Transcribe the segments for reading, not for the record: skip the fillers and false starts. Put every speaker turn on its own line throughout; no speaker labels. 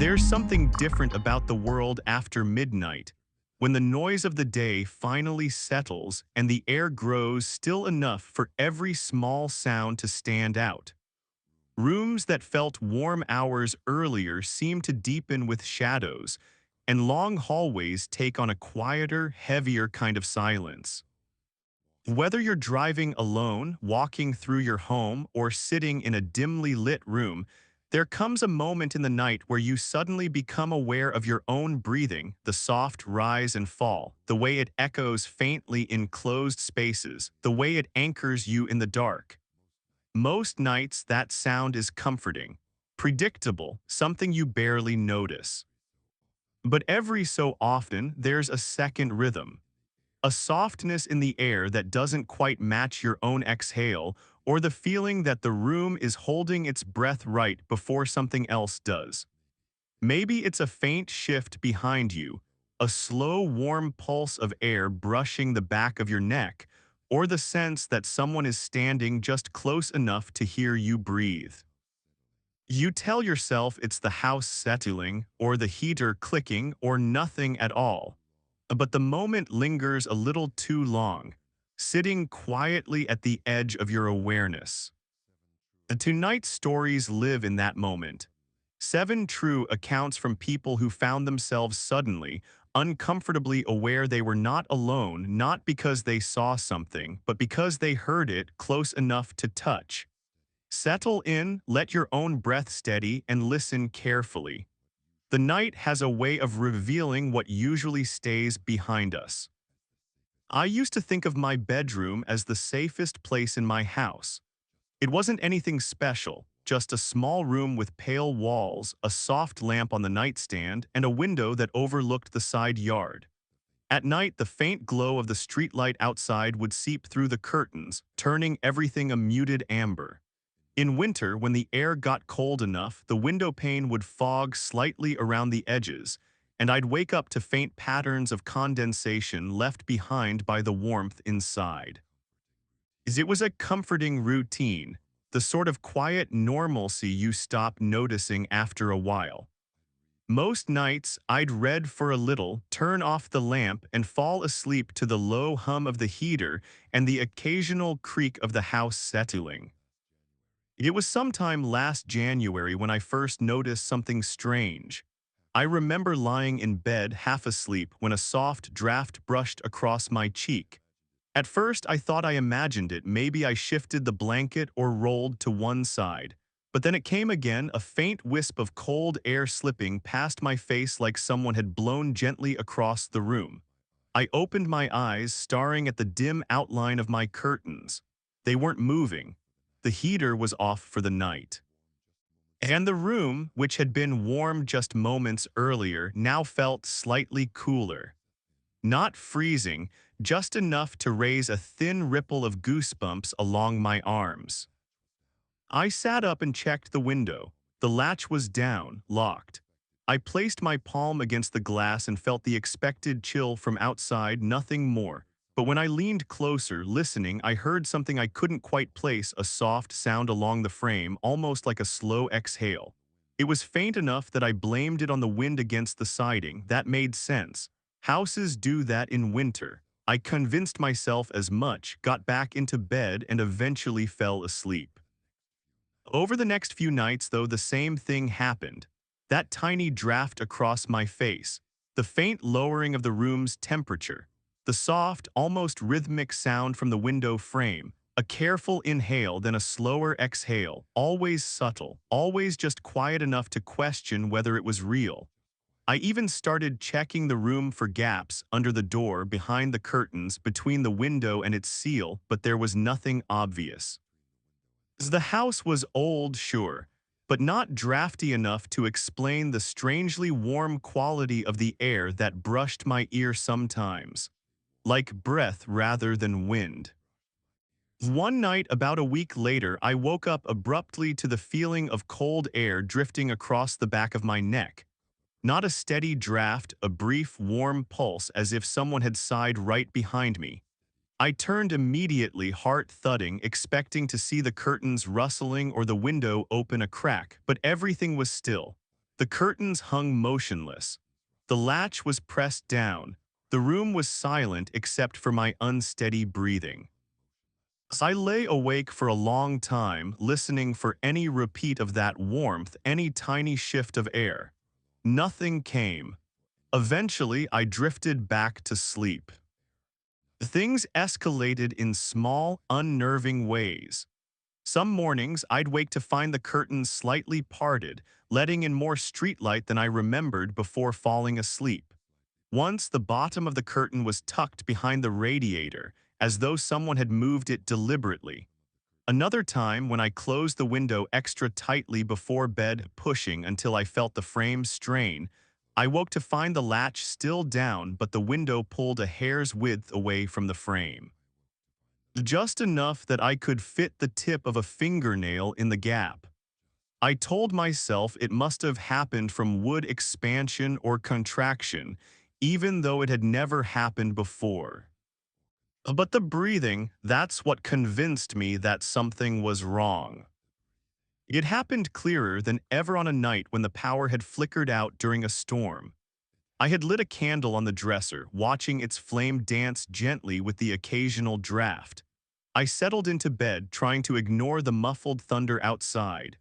There's something different about the world after midnight, when the noise of the day finally settles and the air grows still enough for every small sound to stand out. Rooms that felt warm hours earlier seem to deepen with shadows, and long hallways take on a quieter, heavier kind of silence. Whether you're driving alone, walking through your home, or sitting in a dimly lit room, there comes a moment in the night where you suddenly become aware of your own breathing, the soft rise and fall, the way it echoes faintly in closed spaces, the way it anchors you in the dark. Most nights, that sound is comforting, predictable, something you barely notice. But every so often, there's a second rhythm, a softness in the air that doesn't quite match your own exhale, or the feeling that the room is holding its breath right before something else does. Maybe it's a faint shift behind you, a slow, warm pulse of air brushing the back of your neck, or the sense that someone is standing just close enough to hear you breathe. You tell yourself it's the house settling, or the heater clicking, or nothing at all. But the moment lingers a little too long, sitting quietly at the edge of your awareness. Tonight's stories live in that moment. 7 true accounts from people who found themselves suddenly, uncomfortably aware they were not alone, not because they saw something, but because they heard it close enough to touch. Settle in, let your own breath steady, and listen carefully. The night has a way of revealing what usually stays behind us. I used to think of my bedroom as the safest place in my house. It wasn't anything special, just a small room with pale walls, a soft lamp on the nightstand, and a window that overlooked the side yard. At night, the faint glow of the streetlight outside would seep through the curtains, turning everything a muted amber. In winter, when the air got cold enough, the window pane would fog slightly around the edges, and I'd wake up to faint patterns of condensation left behind by the warmth inside. It was a comforting routine, the sort of quiet normalcy you stop noticing after a while. Most nights, I'd read for a little, turn off the lamp, and fall asleep to the low hum of the heater and the occasional creak of the house settling. It was sometime last January when I first noticed something strange. I remember lying in bed half asleep when a soft draft brushed across my cheek. At first, I thought I imagined it. Maybe I shifted the blanket or rolled to one side. But then it came again, a faint wisp of cold air slipping past my face like someone had blown gently across the room. I opened my eyes, staring at the dim outline of my curtains. They weren't moving. The heater was off for the night. And the room, which had been warm just moments earlier, now felt slightly cooler. Not freezing, just enough to raise a thin ripple of goosebumps along my arms. I sat up and checked the window. The latch was down, locked. I placed my palm against the glass and felt the expected chill from outside, nothing more. But when I leaned closer, listening, I heard something I couldn't quite place, a soft sound along the frame, almost like a slow exhale. It was faint enough that I blamed it on the wind against the siding. That made sense. Houses do that in winter. I convinced myself as much, got back into bed, and eventually fell asleep. Over the next few nights, though, the same thing happened. That tiny draft across my face, the faint lowering of the room's temperature, the soft, almost rhythmic sound from the window frame, a careful inhale, then a slower exhale, always subtle, always just quiet enough to question whether it was real. I even started checking the room for gaps under the door, behind the curtains, between the window and its seal, but there was nothing obvious. The house was old, sure, but not drafty enough to explain the strangely warm quality of the air that brushed my ear sometimes, like breath rather than wind. One night, about a week later, I woke up abruptly to the feeling of cold air drifting across the back of my neck. Not a steady draft, a brief, warm pulse as if someone had sighed right behind me. I turned immediately, heart thudding, expecting to see the curtains rustling or the window open a crack, but everything was still. The curtains hung motionless. The latch was pressed down. The room was silent except for my unsteady breathing. I lay awake for a long time, listening for any repeat of that warmth, any tiny shift of air. Nothing came. Eventually, I drifted back to sleep. Things escalated in small, unnerving ways. Some mornings, I'd wake to find the curtains slightly parted, letting in more streetlight than I remembered before falling asleep. Once, the bottom of the curtain was tucked behind the radiator, as though someone had moved it deliberately. Another time, when I closed the window extra tightly before bed, pushing until I felt the frame strain, I woke to find the latch still down but the window pulled a hair's width away from the frame. Just enough that I could fit the tip of a fingernail in the gap. I told myself it must have happened from wood expansion or contraction, even though it had never happened before. But the breathing, that's what convinced me that something was wrong. It happened clearer than ever on a night when the power had flickered out during a storm. I had lit a candle on the dresser, watching its flame dance gently with the occasional draft. I settled into bed, trying to ignore the muffled thunder outside.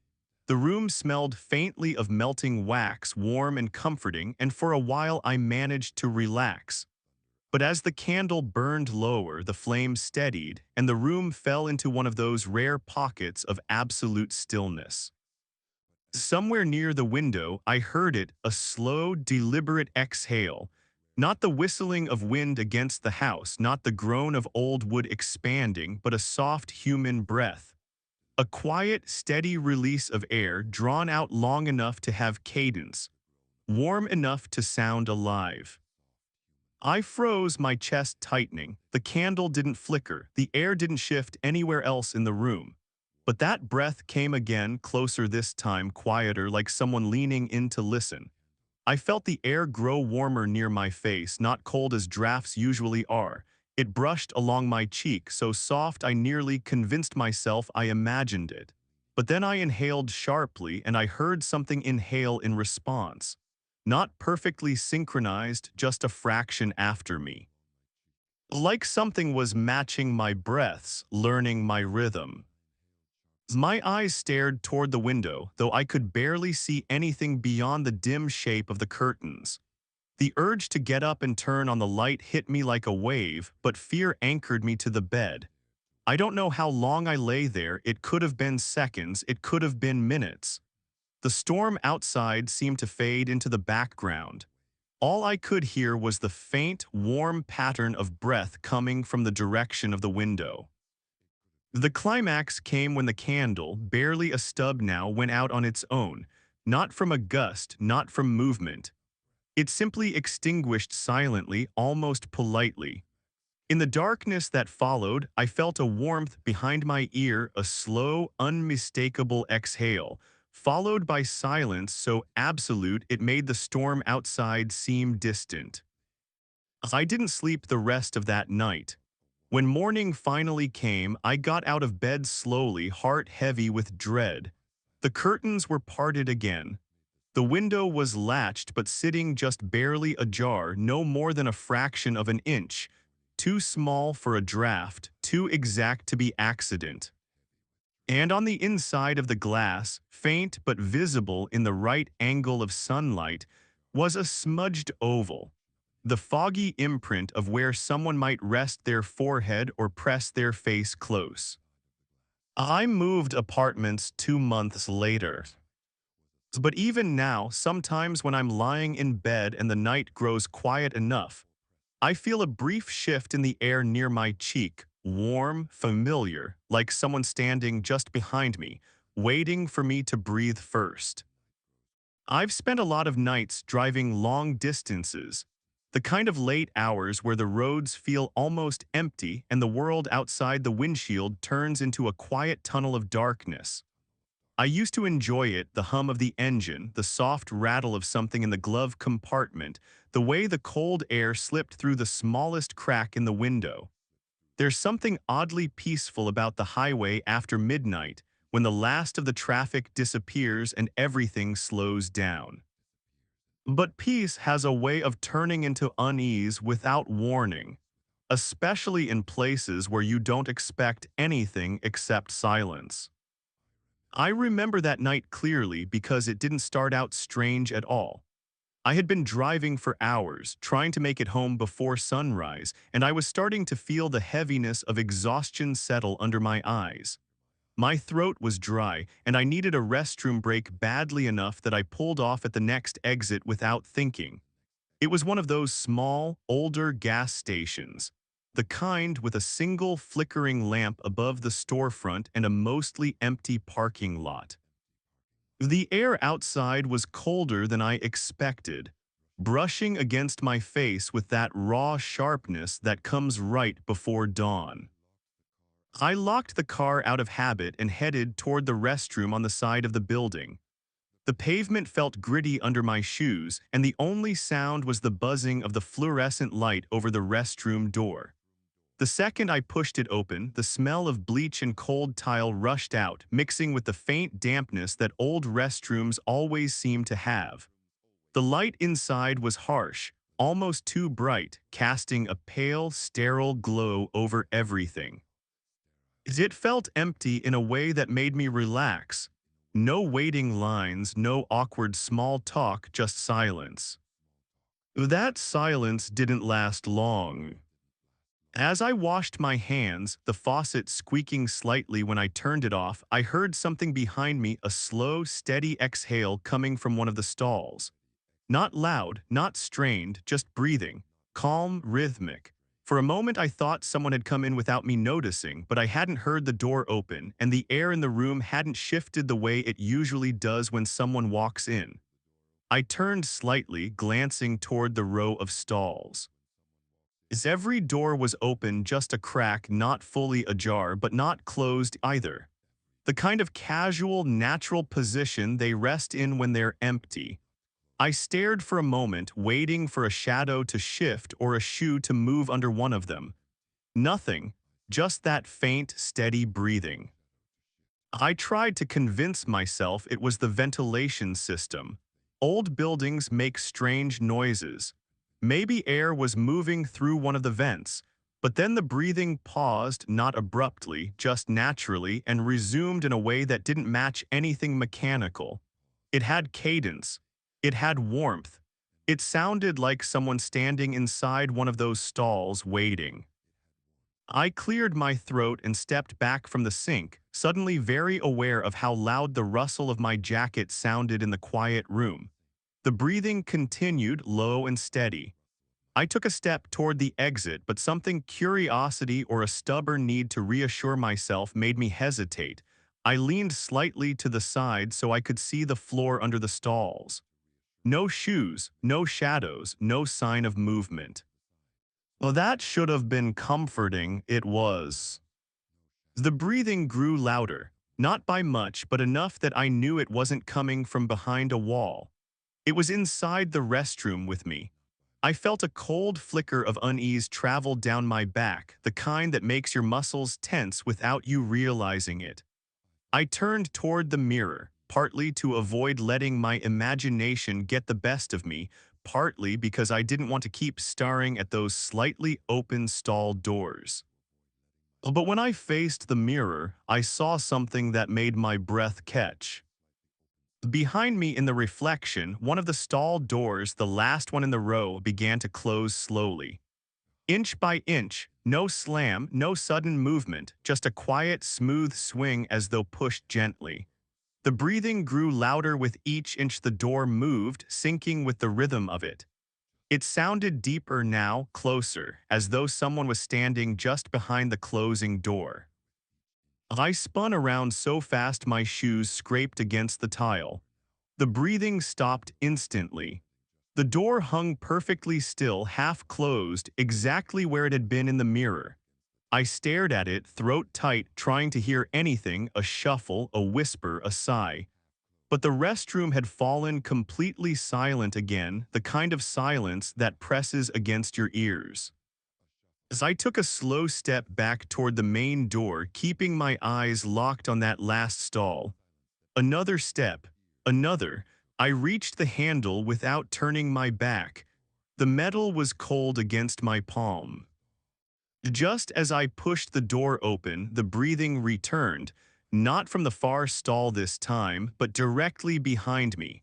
The room smelled faintly of melting wax, warm and comforting, and for a while I managed to relax. But as the candle burned lower, the flame steadied, and the room fell into one of those rare pockets of absolute stillness. Somewhere near the window, I heard it, a slow, deliberate exhale. Not the whistling of wind against the house, not the groan of old wood expanding, but a soft human breath. A quiet, steady release of air drawn out long enough to have cadence, warm enough to sound alive. I froze, my chest tightening. The candle didn't flicker, the air didn't shift anywhere else in the room. But that breath came again, closer this time, quieter, like someone leaning in to listen. I felt the air grow warmer near my face, not cold as drafts usually are. It brushed along my cheek, so soft I nearly convinced myself I imagined it. But then I inhaled sharply, and I heard something inhale in response. Not perfectly synchronized, just a fraction after me. Like something was matching my breaths, learning my rhythm. My eyes stared toward the window, though I could barely see anything beyond the dim shape of the curtains. The urge to get up and turn on the light hit me like a wave, but fear anchored me to the bed. I don't know how long I lay there. It could have been seconds, it could have been minutes. The storm outside seemed to fade into the background. All I could hear was the faint, warm pattern of breath coming from the direction of the window. The climax came when the candle, barely a stub now, went out on its own, not from a gust, not from movement. It simply extinguished silently, almost politely. In the darkness that followed, I felt a warmth behind my ear, a slow, unmistakable exhale, followed by silence so absolute it made the storm outside seem distant. I didn't sleep the rest of that night. When morning finally came, I got out of bed slowly, heart heavy with dread. The curtains were parted again. The window was latched but sitting just barely ajar, no more than a fraction of an inch. Too small for a draft, too exact to be accident. And on the inside of the glass, faint but visible in the right angle of sunlight, was a smudged oval. The foggy imprint of where someone might rest their forehead or press their face close. I moved apartments 2 months later. But even now, sometimes when I'm lying in bed and the night grows quiet enough, I feel a brief shift in the air near my cheek, warm, familiar, like someone standing just behind me, waiting for me to breathe first. I've spent a lot of nights driving long distances, the kind of late hours where the roads feel almost empty and the world outside the windshield turns into a quiet tunnel of darkness. I used to enjoy it, the hum of the engine, the soft rattle of something in the glove compartment, the way the cold air slipped through the smallest crack in the window. There's something oddly peaceful about the highway after midnight, when the last of the traffic disappears and everything slows down. But peace has a way of turning into unease without warning, especially in places where you don't expect anything except silence. I remember that night clearly because it didn't start out strange at all. I had been driving for hours, trying to make it home before sunrise, and I was starting to feel the heaviness of exhaustion settle under my eyes. My throat was dry, and I needed a restroom break badly enough that I pulled off at the next exit without thinking. It was one of those small, older gas stations, the kind with a single flickering lamp above the storefront and a mostly empty parking lot. The air outside was colder than I expected, brushing against my face with that raw sharpness that comes right before dawn. I locked the car out of habit and headed toward the restroom on the side of the building. The pavement felt gritty under my shoes, and the only sound was the buzzing of the fluorescent light over the restroom door. The second I pushed it open, the smell of bleach and cold tile rushed out, mixing with the faint dampness that old restrooms always seem to have. The light inside was harsh, almost too bright, casting a pale, sterile glow over everything. It felt empty in a way that made me relax. No waiting lines, no awkward small talk, just silence. That silence didn't last long. As I washed my hands, the faucet squeaking slightly when I turned it off, I heard something behind me, a slow, steady exhale coming from one of the stalls. Not loud, not strained, just breathing. Calm, rhythmic. For a moment I thought someone had come in without me noticing, but I hadn't heard the door open, and the air in the room hadn't shifted the way it usually does when someone walks in. I turned slightly, glancing toward the row of stalls. As every door was open, just a crack, not fully ajar, but not closed either. The kind of casual, natural position they rest in when they're empty. I stared for a moment, waiting for a shadow to shift or a shoe to move under one of them. Nothing, just that faint, steady breathing. I tried to convince myself it was the ventilation system. Old buildings make strange noises. Maybe air was moving through one of the vents, but then the breathing paused, not abruptly, just naturally, and resumed in a way that didn't match anything mechanical. It had cadence. It had warmth. It sounded like someone standing inside one of those stalls waiting. I cleared my throat and stepped back from the sink, suddenly very aware of how loud the rustle of my jacket sounded in the quiet room. The breathing continued, low and steady. I took a step toward the exit, but something, curiosity or a stubborn need to reassure myself, made me hesitate. I leaned slightly to the side so I could see the floor under the stalls. No shoes, no shadows, no sign of movement. Well, that should have been comforting. It was. The breathing grew louder, not by much, but enough that I knew it wasn't coming from behind a wall. It was inside the restroom with me. I felt a cold flicker of unease travel down my back, the kind that makes your muscles tense without you realizing it. I turned toward the mirror, partly to avoid letting my imagination get the best of me, partly because I didn't want to keep staring at those slightly open stall doors. But when I faced the mirror, I saw something that made my breath catch. Behind me in the reflection, one of the stall doors, the last one in the row, began to close slowly. Inch by inch, no slam, no sudden movement, just a quiet, smooth swing as though pushed gently. The breathing grew louder with each inch the door moved, syncing with the rhythm of it. It sounded deeper now, closer, as though someone was standing just behind the closing door. I spun around so fast my shoes scraped against the tile. The breathing stopped instantly. The door hung perfectly still, half closed, exactly where it had been in the mirror. I stared at it, throat tight, trying to hear anything, a shuffle, a whisper, a sigh. But the restroom had fallen completely silent again, the kind of silence that presses against your ears. As I took a slow step back toward the main door, keeping my eyes locked on that last stall, another step, another, I reached the handle without turning my back. The metal was cold against my palm. Just as I pushed the door open, the breathing returned, not from the far stall this time, but directly behind me.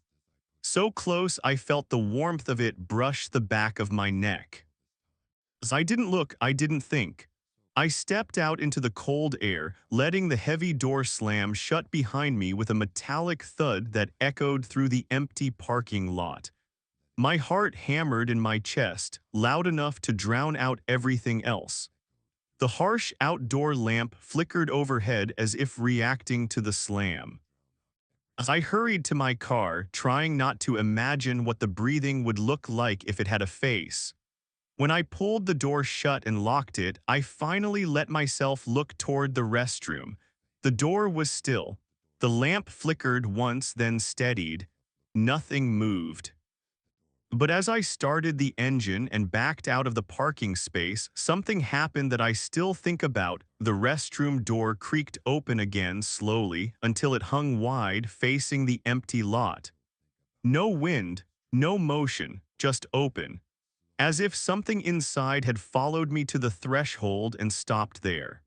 So close I felt the warmth of it brush the back of my neck. As I didn't look, I didn't think. I stepped out into the cold air, letting the heavy door slam shut behind me with a metallic thud that echoed through the empty parking lot. My heart hammered in my chest, loud enough to drown out everything else. The harsh outdoor lamp flickered overhead as if reacting to the slam. As I hurried to my car, trying not to imagine what the breathing would look like if it had a face. When I pulled the door shut and locked it, I finally let myself look toward the restroom. The door was still. The lamp flickered once, then steadied. Nothing moved. But as I started the engine and backed out of the parking space, something happened that I still think about. The restroom door creaked open again slowly until it hung wide, facing the empty lot. No wind, no motion, just open, as if something inside had followed me to the threshold and stopped there.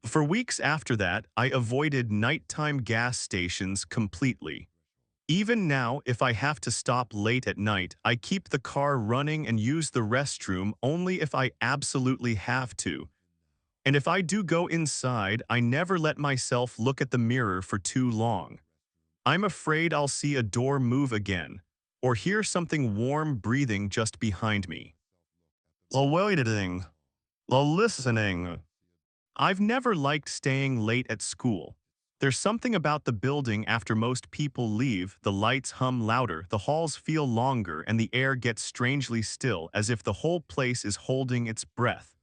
For weeks after that, I avoided nighttime gas stations completely. Even now, if I have to stop late at night, I keep the car running and use the restroom only if I absolutely have to. And if I do go inside, I never let myself look at the mirror for too long. I'm afraid I'll see a door move again, or hear something warm breathing just behind me. The waiting, the listening. I've never liked staying late at school. There's something about the building after most people leave, the lights hum louder, the halls feel longer, and the air gets strangely still, as if the whole place is holding its breath.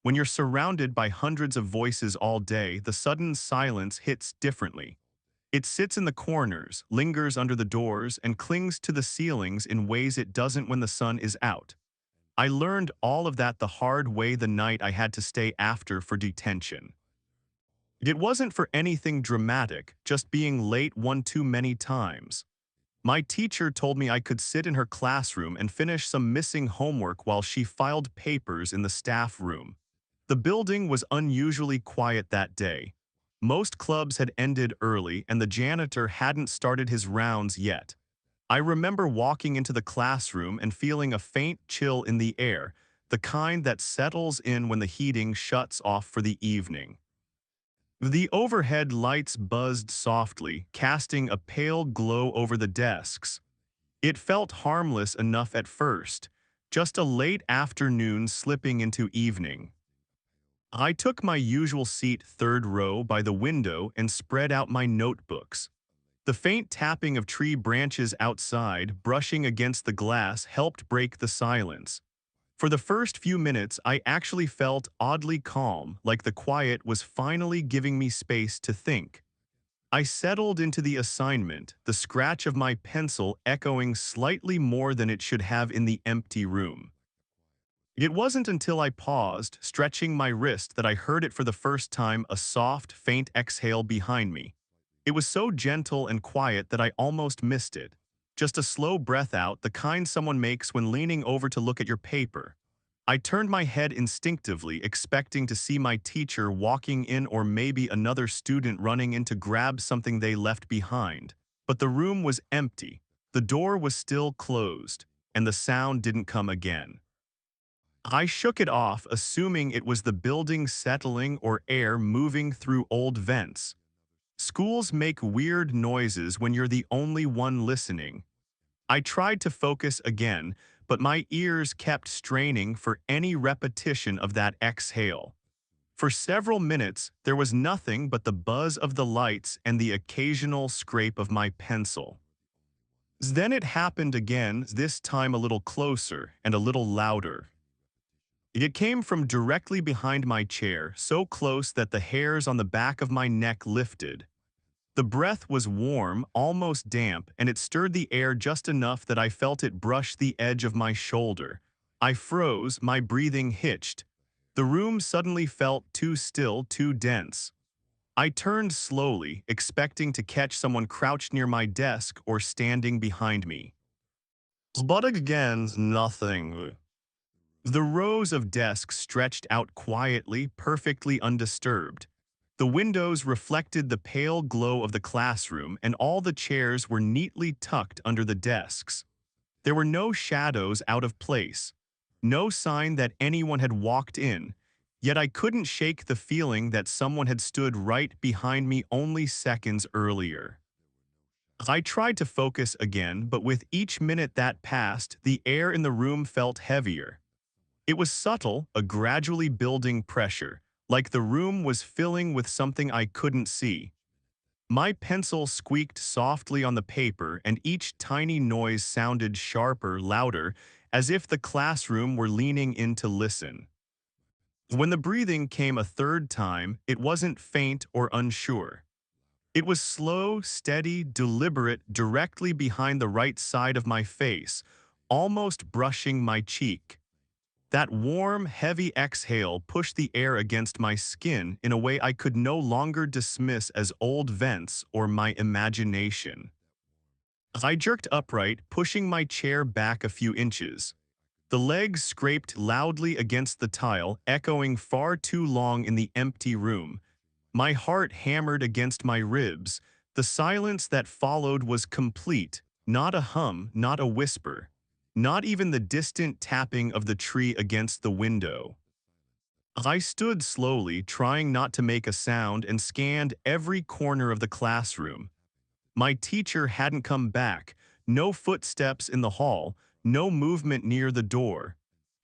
When you're surrounded by hundreds of voices all day, the sudden silence hits differently. It sits in the corners, lingers under the doors, and clings to the ceilings in ways it doesn't when the sun is out. I learned all of that the hard way the night I had to stay after for detention. It wasn't for anything dramatic, just being late one too many times. My teacher told me I could sit in her classroom and finish some missing homework while she filed papers in the staff room. The building was unusually quiet that day. Most clubs had ended early and the janitor hadn't started his rounds yet. I remember walking into the classroom and feeling a faint chill in the air, the kind that settles in when the heating shuts off for the evening. The overhead lights buzzed softly, casting a pale glow over the desks. It felt harmless enough at first, just a late afternoon slipping into evening. I took my usual seat third row by the window and spread out my notebooks. The faint tapping of tree branches outside, brushing against the glass, helped break the silence. For the first few minutes, I actually felt oddly calm, like the quiet was finally giving me space to think. I settled into the assignment, the scratch of my pencil echoing slightly more than it should have in the empty room. It wasn't until I paused, stretching my wrist, that I heard it for the first time, a soft, faint exhale behind me. It was so gentle and quiet that I almost missed it. Just a slow breath out, the kind someone makes when leaning over to look at your paper. I turned my head instinctively, expecting to see my teacher walking in or maybe another student running in to grab something they left behind. But the room was empty. The door was still closed, and the sound didn't come again. I shook it off, assuming it was the building settling or air moving through old vents. Schools make weird noises when you're the only one listening. I tried to focus again, but my ears kept straining for any repetition of that exhale. For several minutes, there was nothing but the buzz of the lights and the occasional scrape of my pencil. Then it happened again, this time a little closer and a little louder. It came from directly behind my chair, so close that the hairs on the back of my neck lifted. The breath was warm, almost damp, and it stirred the air just enough that I felt it brush the edge of my shoulder. I froze, my breathing hitched. The room suddenly felt too still, too dense. I turned slowly, expecting to catch someone crouched near my desk or standing behind me. But again, nothing. The rows of desks stretched out quietly, perfectly undisturbed. The windows reflected the pale glow of the classroom, and all the chairs were neatly tucked under the desks. There were no shadows out of place, no sign that anyone had walked in, yet I couldn't shake the feeling that someone had stood right behind me only seconds earlier. I tried to focus again, but with each minute that passed, the air in the room felt heavier. It was subtle, a gradually building pressure, like the room was filling with something I couldn't see. My pencil squeaked softly on the paper, and each tiny noise sounded sharper, louder, as if the classroom were leaning in to listen. When the breathing came a third time, it wasn't faint or unsure. It was slow, steady, deliberate, directly behind the right side of my face, almost brushing my cheek. That warm, heavy exhale pushed the air against my skin in a way I could no longer dismiss as old vents or my imagination. I jerked upright, pushing my chair back a few inches. The legs scraped loudly against the tile, echoing far too long in the empty room. My heart hammered against my ribs. The silence that followed was complete, not a hum, not a whisper, not even the distant tapping of the tree against the window. I stood slowly, trying not to make a sound, and scanned every corner of the classroom. My teacher hadn't come back, no footsteps in the hall, no movement near the door.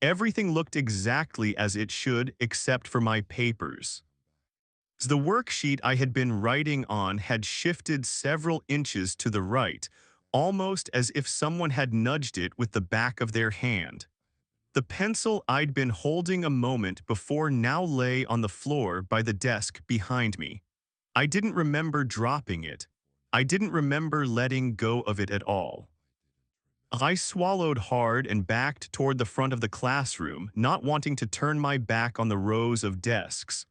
Everything looked exactly as it should, except for my papers. The worksheet I had been writing on had shifted several inches to the right, almost as if someone had nudged it with the back of their hand. The pencil I'd been holding a moment before now lay on the floor by the desk behind me. I didn't remember dropping it. I didn't remember letting go of it at all. I swallowed hard and backed toward the front of the classroom, not wanting to turn my back on the rows of desks.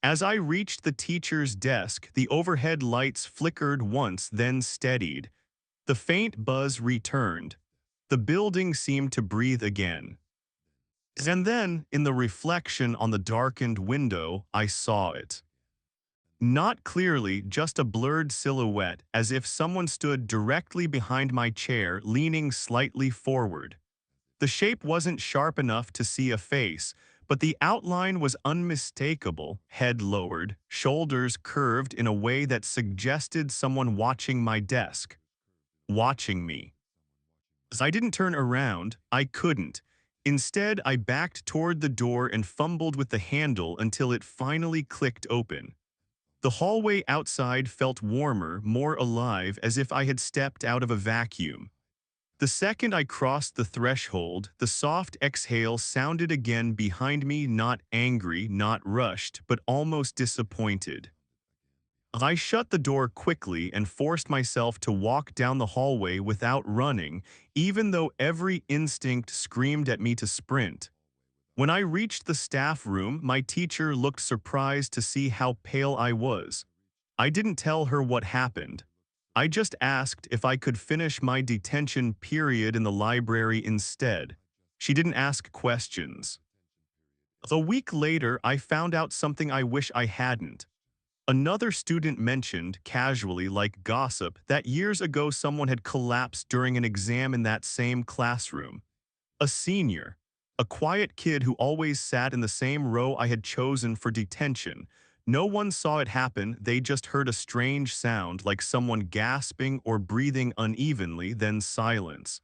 As I reached the teacher's desk, the overhead lights flickered once, then steadied. The faint buzz returned. The building seemed to breathe again. And then, in the reflection on the darkened window, I saw it. Not clearly, just a blurred silhouette, as if someone stood directly behind my chair, leaning slightly forward. The shape wasn't sharp enough to see a face, but the outline was unmistakable, head lowered, shoulders curved in a way that suggested someone watching my desk. Watching me. As I didn't turn around, I couldn't. Instead, I backed toward the door and fumbled with the handle until it finally clicked open. The hallway outside felt warmer, more alive, as if I had stepped out of a vacuum. The second I crossed the threshold, the soft exhale sounded again behind me, not angry, not rushed, but almost disappointed. I shut the door quickly and forced myself to walk down the hallway without running, even though every instinct screamed at me to sprint. When I reached the staff room, my teacher looked surprised to see how pale I was. I didn't tell her what happened. I just asked if I could finish my detention period in the library instead. She didn't ask questions. A week later, I found out something I wish I hadn't. Another student mentioned, casually like gossip, that years ago someone had collapsed during an exam in that same classroom. A senior. A quiet kid who always sat in the same row I had chosen for detention. No one saw it happen, they just heard a strange sound like someone gasping or breathing unevenly, then silence.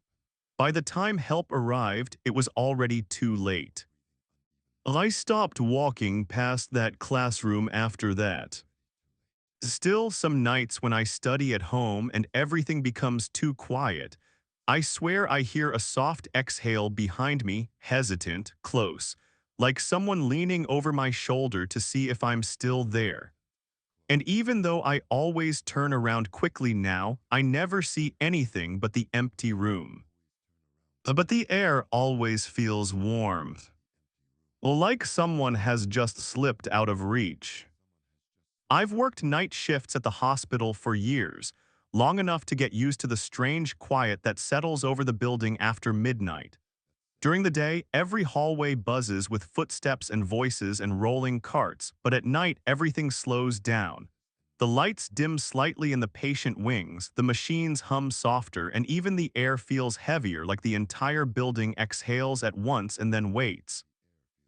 By the time help arrived, it was already too late. I stopped walking past that classroom after that. Still, some nights when I study at home and everything becomes too quiet, I swear I hear a soft exhale behind me, hesitant, close, like someone leaning over my shoulder to see if I'm still there. And even though I always turn around quickly now, I never see anything but the empty room. But the air always feels warm, like someone has just slipped out of reach. I've worked night shifts at the hospital for years, long enough to get used to the strange quiet that settles over the building after midnight. During the day, every hallway buzzes with footsteps and voices and rolling carts, but at night everything slows down. The lights dim slightly in the patient wings, the machines hum softer, and even the air feels heavier, like the entire building exhales at once and then waits.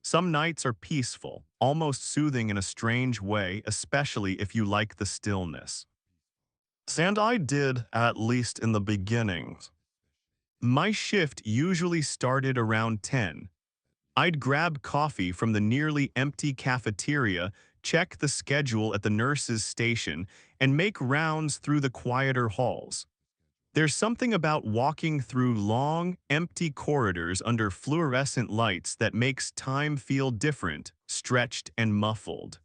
Some nights are peaceful, almost soothing in a strange way, especially if you like the stillness. And I did, at least in the beginning. My shift usually started around 10. I'd grab coffee from the nearly empty cafeteria, check the schedule at the nurse's station, and make rounds through the quieter halls. There's something about walking through long, empty corridors under fluorescent lights that makes time feel different, stretched and muffled.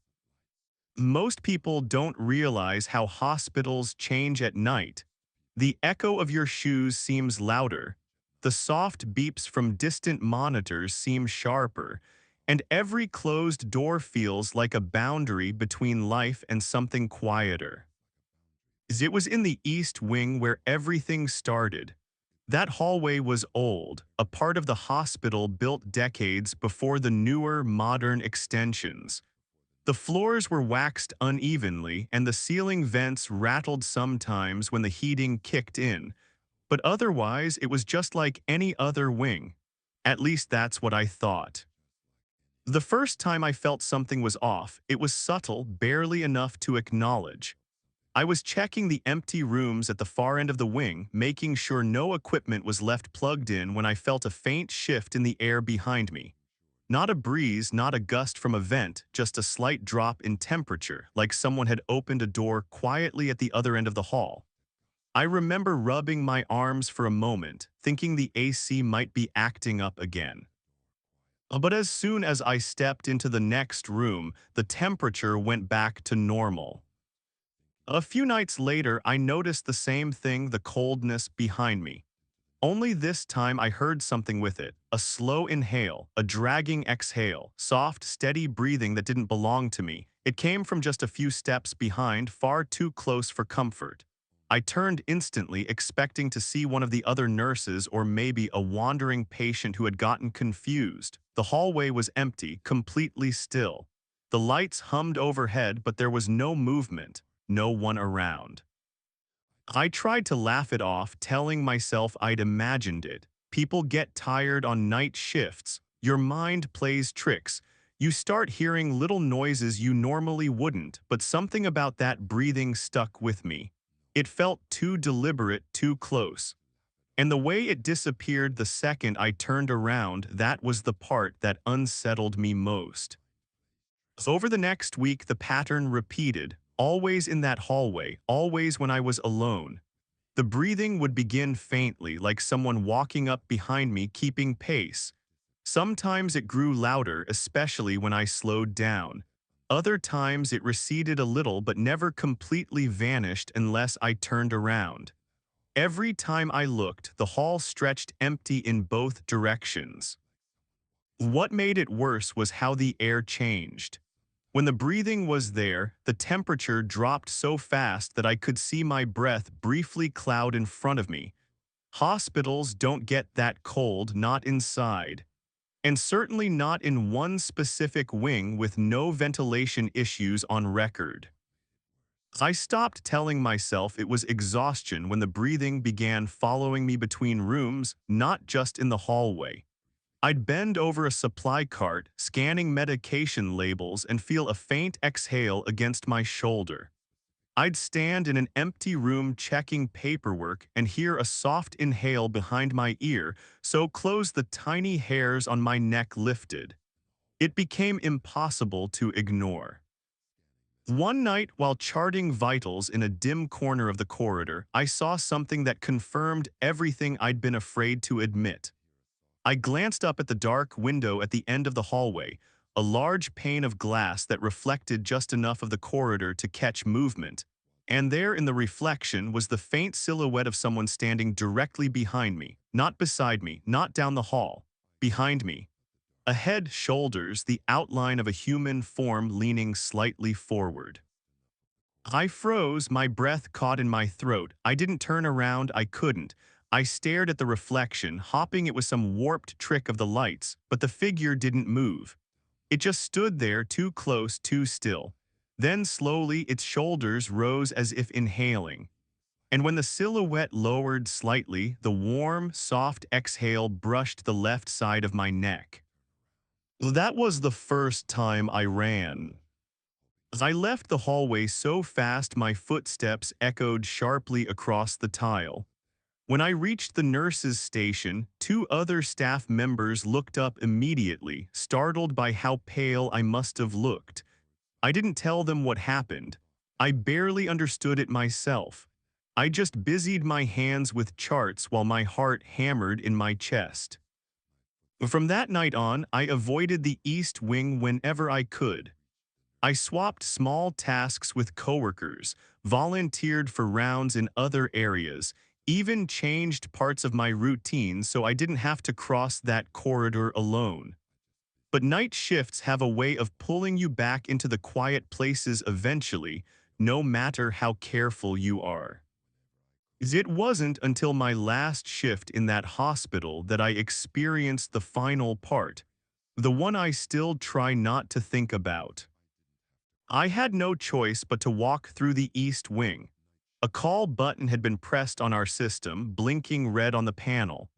Most people don't realize how hospitals change at night. The echo of your shoes seems louder, the soft beeps from distant monitors seem sharper, and every closed door feels like a boundary between life and something quieter. It was in the East Wing where everything started. That hallway was old, a part of the hospital built decades before the newer, modern extensions. The floors were waxed unevenly, and the ceiling vents rattled sometimes when the heating kicked in, but otherwise it was just like any other wing. At least that's what I thought. The first time I felt something was off, it was subtle, barely enough to acknowledge. I was checking the empty rooms at the far end of the wing, making sure no equipment was left plugged in when I felt a faint shift in the air behind me. Not a breeze, not a gust from a vent, just a slight drop in temperature, like someone had opened a door quietly at the other end of the hall. I remember rubbing my arms for a moment, thinking the AC might be acting up again. But as soon as I stepped into the next room, the temperature went back to normal. A few nights later, I noticed the same thing, the coldness behind me. Only this time I heard something with it, a slow inhale, a dragging exhale, soft, steady breathing that didn't belong to me. It came from just a few steps behind, far too close for comfort. I turned instantly, expecting to see one of the other nurses or maybe a wandering patient who had gotten confused. The hallway was empty, completely still. The lights hummed overhead, but there was no movement, no one around. I tried to laugh it off, telling myself I'd imagined it. People get tired on night shifts. Your mind plays tricks. You start hearing little noises you normally wouldn't, but something about that breathing stuck with me. It felt too deliberate, too close. And the way it disappeared the second I turned around, that was the part that unsettled me most. Over the next week, the pattern repeated, always in that hallway, always when I was alone. The breathing would begin faintly, like someone walking up behind me keeping pace. Sometimes it grew louder, especially when I slowed down. Other times it receded a little but never completely vanished unless I turned around. Every time I looked, the hall stretched empty in both directions. What made it worse was how the air changed. When the breathing was there, the temperature dropped so fast that I could see my breath briefly cloud in front of me. Hospitals don't get that cold, not inside. And certainly not in one specific wing with no ventilation issues on record. I stopped telling myself it was exhaustion when the breathing began following me between rooms, not just in the hallway. I'd bend over a supply cart, scanning medication labels, and feel a faint exhale against my shoulder. I'd stand in an empty room checking paperwork and hear a soft inhale behind my ear, so close the tiny hairs on my neck lifted. It became impossible to ignore. One night, while charting vitals in a dim corner of the corridor, I saw something that confirmed everything I'd been afraid to admit. I glanced up at the dark window at the end of the hallway, a large pane of glass that reflected just enough of the corridor to catch movement. And there in the reflection was the faint silhouette of someone standing directly behind me, not beside me, not down the hall. Behind me. A head, shoulders, the outline of a human form leaning slightly forward. I froze, my breath caught in my throat. I didn't turn around, I couldn't. I stared at the reflection, hoping it was some warped trick of the lights, but the figure didn't move. It just stood there, too close, too still. Then slowly its shoulders rose as if inhaling. And when the silhouette lowered slightly, the warm, soft exhale brushed the left side of my neck. That was the first time I ran. As I left the hallway so fast my footsteps echoed sharply across the tile. When I reached the nurse's station, two other staff members looked up immediately, startled by how pale I must have looked. I didn't tell them what happened. I barely understood it myself. I just busied my hands with charts while my heart hammered in my chest. From that night on, I avoided the East Wing whenever I could. I swapped small tasks with coworkers, volunteered for rounds in other areas, even changed parts of my routine so I didn't have to cross that corridor alone. But night shifts have a way of pulling you back into the quiet places eventually, no matter how careful you are. It wasn't until my last shift in that hospital that I experienced the final part, the one I still try not to think about. I had no choice but to walk through the East Wing. A call button had been pressed on our system, blinking red on the panel.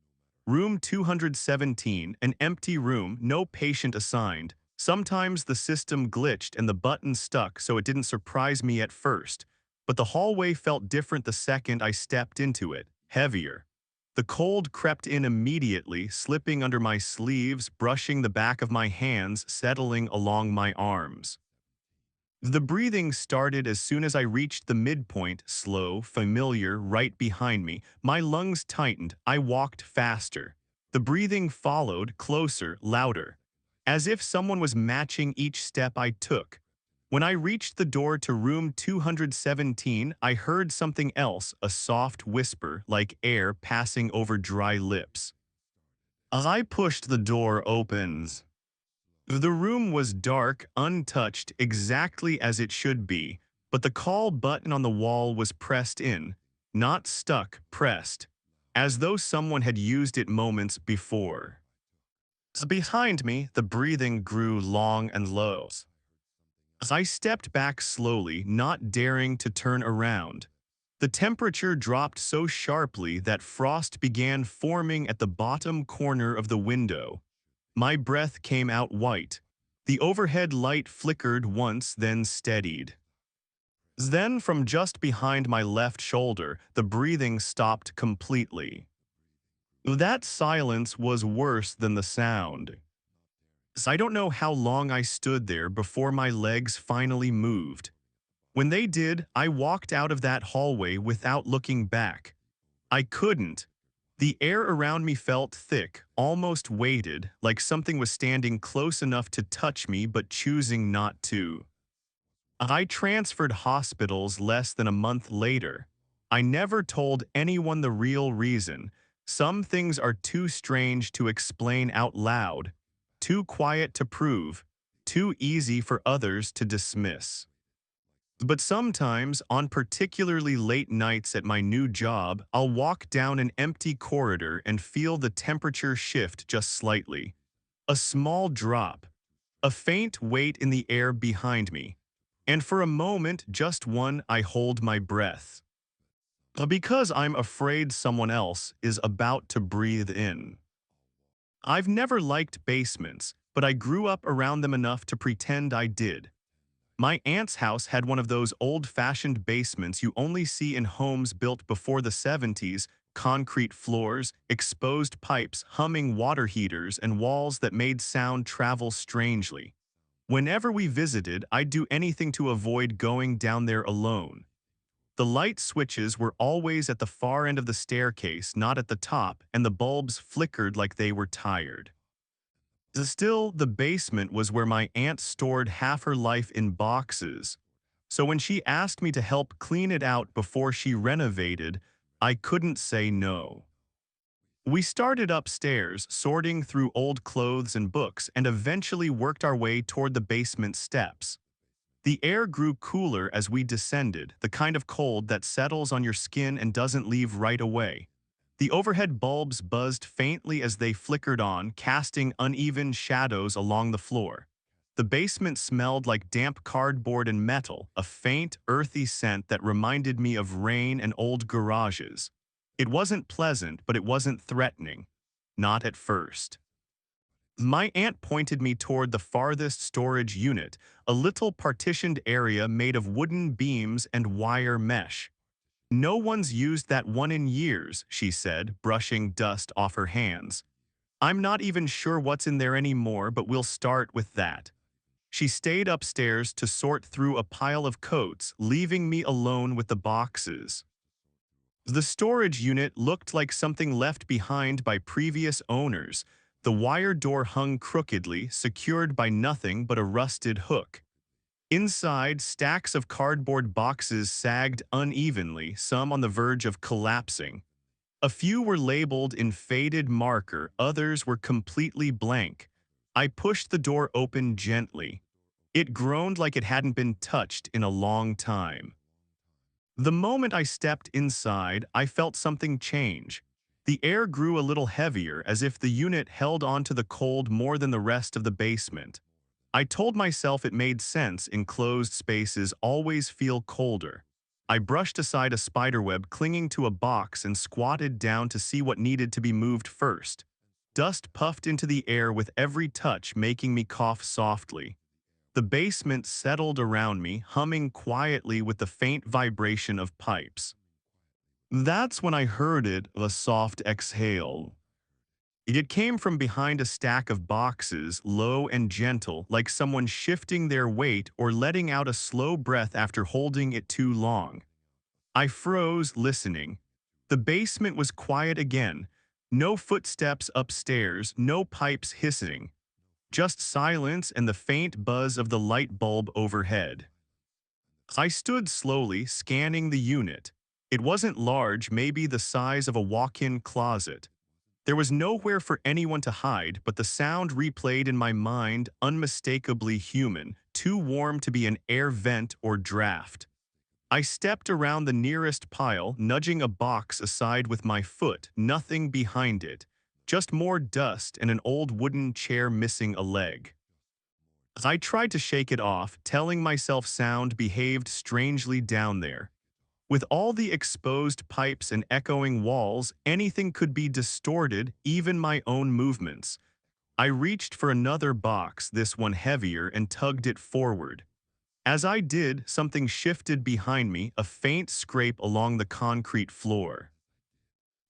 Room 217, an empty room, no patient assigned. Sometimes the system glitched and the button stuck, so it didn't surprise me at first. But the hallway felt different the second I stepped into it, heavier. The cold crept in immediately, slipping under my sleeves, brushing the back of my hands, settling along my arms. The breathing started as soon as I reached the midpoint, slow, familiar, right behind me. My lungs tightened. I walked faster. The breathing followed, closer, louder, as if someone was matching each step I took. When I reached the door to room 217, I heard something else, a soft whisper, like air passing over dry lips. As I pushed the door open, the room was dark, untouched, exactly as it should be, but the call button on the wall was pressed in, not stuck, pressed, as though someone had used it moments before. Behind me, the breathing grew long and low. As I stepped back slowly, not daring to turn around, the temperature dropped so sharply that frost began forming at the bottom corner of the window. My breath came out white. The overhead light flickered once, then steadied. Then, from just behind my left shoulder, the breathing stopped completely. That silence was worse than the sound. I don't know how long I stood there before my legs finally moved. When they did, I walked out of that hallway without looking back. I couldn't. The air around me felt thick, almost weighted, like something was standing close enough to touch me but choosing not to. I transferred hospitals less than a month later. I never told anyone the real reason. Some things are too strange to explain out loud, too quiet to prove, too easy for others to dismiss. But sometimes, on particularly late nights at my new job, I'll walk down an empty corridor and feel the temperature shift just slightly. A small drop. A faint weight in the air behind me. And for a moment, just one, I hold my breath. Because I'm afraid someone else is about to breathe in. I've never liked basements, but I grew up around them enough to pretend I did. My aunt's house had one of those old-fashioned basements you only see in homes built before the 70s, concrete floors, exposed pipes, humming water heaters, and walls that made sound travel strangely. Whenever we visited, I'd do anything to avoid going down there alone. The light switches were always at the far end of the staircase, not at the top, and the bulbs flickered like they were tired. Still, the basement was where my aunt stored half her life in boxes. So when she asked me to help clean it out before she renovated, I couldn't say no. We started upstairs, sorting through old clothes and books, and eventually worked our way toward the basement steps. The air grew cooler as we descended, the kind of cold that settles on your skin and doesn't leave right away. The overhead bulbs buzzed faintly as they flickered on, casting uneven shadows along the floor. The basement smelled like damp cardboard and metal, a faint, earthy scent that reminded me of rain and old garages. It wasn't pleasant, but it wasn't threatening. Not at first. My aunt pointed me toward the farthest storage unit, a little partitioned area made of wooden beams and wire mesh. No one's used that one in years, she said, brushing dust off her hands. I'm not even sure what's in there anymore, but we'll start with that. She stayed upstairs to sort through a pile of coats, leaving me alone with the boxes. The storage unit looked like something left behind by previous owners. The wire door hung crookedly, secured by nothing but a rusted hook. Inside, stacks of cardboard boxes sagged unevenly, some on the verge of collapsing. A few were labeled in faded marker, others were completely blank. I pushed the door open gently. It groaned like it hadn't been touched in a long time. The moment I stepped inside, I felt something change. The air grew a little heavier, as if the unit held onto the cold more than the rest of the basement. I told myself it made sense, enclosed spaces always feel colder. I brushed aside a spiderweb clinging to a box and squatted down to see what needed to be moved first. Dust puffed into the air with every touch, making me cough softly. The basement settled around me, humming quietly with the faint vibration of pipes. That's when I heard it, a soft exhale. It came from behind a stack of boxes, low and gentle, like someone shifting their weight or letting out a slow breath after holding it too long. I froze, listening. The basement was quiet again. No footsteps upstairs, no pipes hissing. Just silence and the faint buzz of the light bulb overhead. I stood slowly, scanning the unit. It wasn't large, maybe the size of a walk-in closet. There was nowhere for anyone to hide, but the sound replayed in my mind, unmistakably human, too warm to be an air vent or draft. I stepped around the nearest pile, nudging a box aside with my foot, nothing behind it. Just more dust and an old wooden chair missing a leg. I tried to shake it off, telling myself sound behaved strangely down there. With all the exposed pipes and echoing walls, anything could be distorted, even my own movements. I reached for another box, this one heavier, and tugged it forward. As I did, something shifted behind me, a faint scrape along the concrete floor.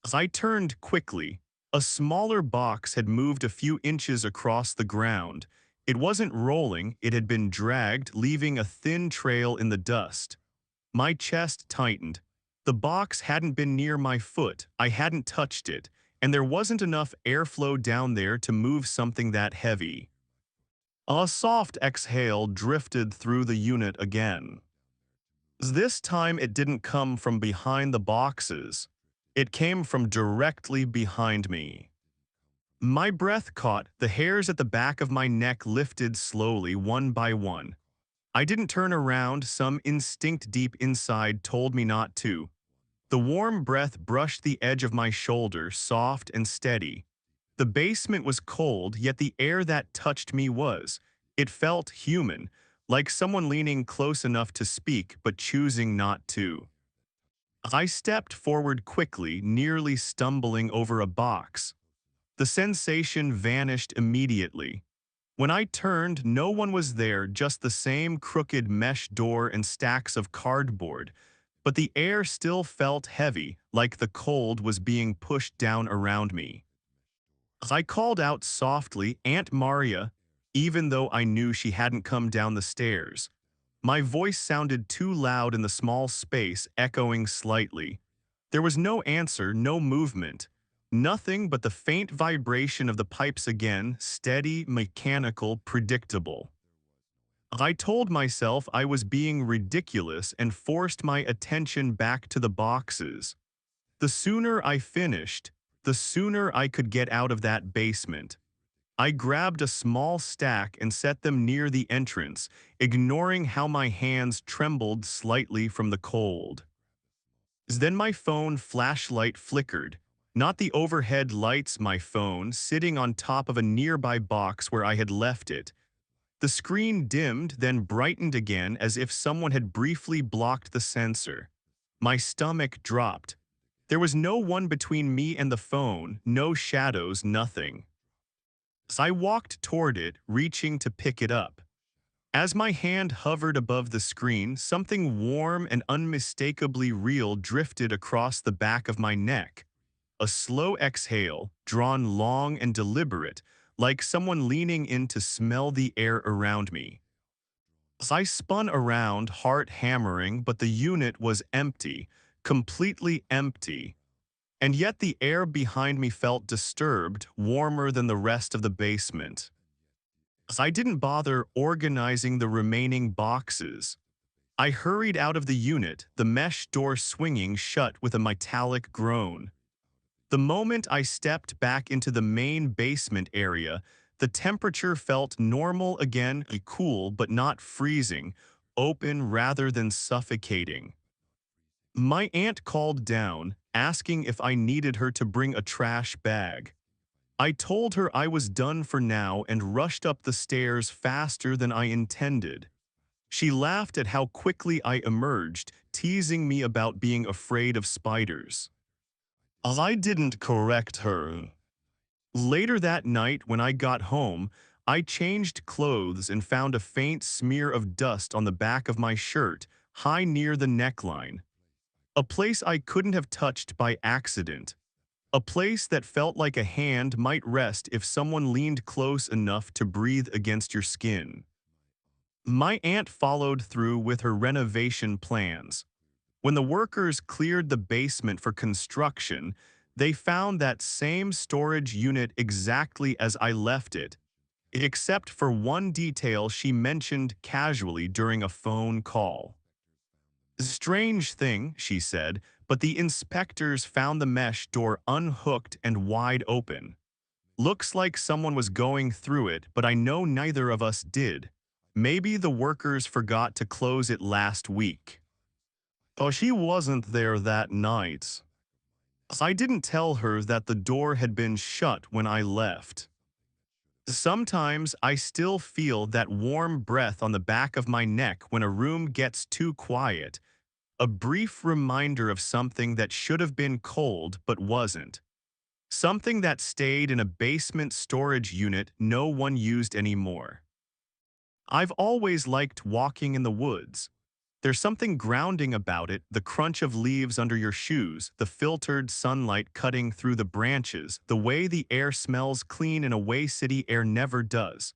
As I turned quickly, a smaller box had moved a few inches across the ground. It wasn't rolling, it had been dragged, leaving a thin trail in the dust. My chest tightened. The box hadn't been near my foot, I hadn't touched it, and there wasn't enough airflow down there to move something that heavy. A soft exhale drifted through the unit again. This time it didn't come from behind the boxes. It came from directly behind me. My breath caught, the hairs at the back of my neck lifted slowly, one by one. I didn't turn around, some instinct deep inside told me not to. The warm breath brushed the edge of my shoulder, soft and steady. The basement was cold, yet the air that touched me was. It felt human, like someone leaning close enough to speak but choosing not to. I stepped forward quickly, nearly stumbling over a box. The sensation vanished immediately. When I turned, no one was there, just the same crooked mesh door and stacks of cardboard. But the air still felt heavy, like the cold was being pushed down around me. I called out softly, "Aunt Maria," even though I knew she hadn't come down the stairs. My voice sounded too loud in the small space, echoing slightly. There was no answer, no movement. Nothing but the faint vibration of the pipes again, steady, mechanical, predictable. I told myself I was being ridiculous and forced my attention back to the boxes. The sooner I finished, the sooner I could get out of that basement. I grabbed a small stack and set them near the entrance, ignoring how my hands trembled slightly from the cold. Then my phone flashlight flickered, not the overhead lights, my phone sitting on top of a nearby box where I had left it. The screen dimmed, then brightened again as if someone had briefly blocked the sensor. My stomach dropped. There was no one between me and the phone, no shadows, nothing. So I walked toward it, reaching to pick it up. As my hand hovered above the screen, something warm and unmistakably real drifted across the back of my neck. A slow exhale, drawn long and deliberate, like someone leaning in to smell the air around me. As I spun around, heart hammering, but the unit was empty, completely empty. And yet the air behind me felt disturbed, warmer than the rest of the basement. As I didn't bother organizing the remaining boxes. I hurried out of the unit, the mesh door swinging shut with a metallic groan. The moment I stepped back into the main basement area, the temperature felt normal again, cool but not freezing, open rather than suffocating. My aunt called down, asking if I needed her to bring a trash bag. I told her I was done for now and rushed up the stairs faster than I intended. She laughed at how quickly I emerged, teasing me about being afraid of spiders. I didn't correct her. Later that night, when I got home, I changed clothes and found a faint smear of dust on the back of my shirt, high near the neckline. A place I couldn't have touched by accident. A place that felt like a hand might rest if someone leaned close enough to breathe against your skin. My aunt followed through with her renovation plans. When the workers cleared the basement for construction, they found that same storage unit exactly as I left it, except for one detail she mentioned casually during a phone call. Strange thing, she said, but the inspectors found the mesh door unhooked and wide open. Looks like someone was going through it, but I know neither of us did. Maybe the workers forgot to close it last week. Oh, she wasn't there that night. I didn't tell her that the door had been shut when I left. Sometimes I still feel that warm breath on the back of my neck when a room gets too quiet, a brief reminder of something that should have been cold but wasn't. Something that stayed in a basement storage unit no one used anymore. I've always liked walking in the woods. There's something grounding about it, the crunch of leaves under your shoes, the filtered sunlight cutting through the branches, the way the air smells clean in a way city air never does.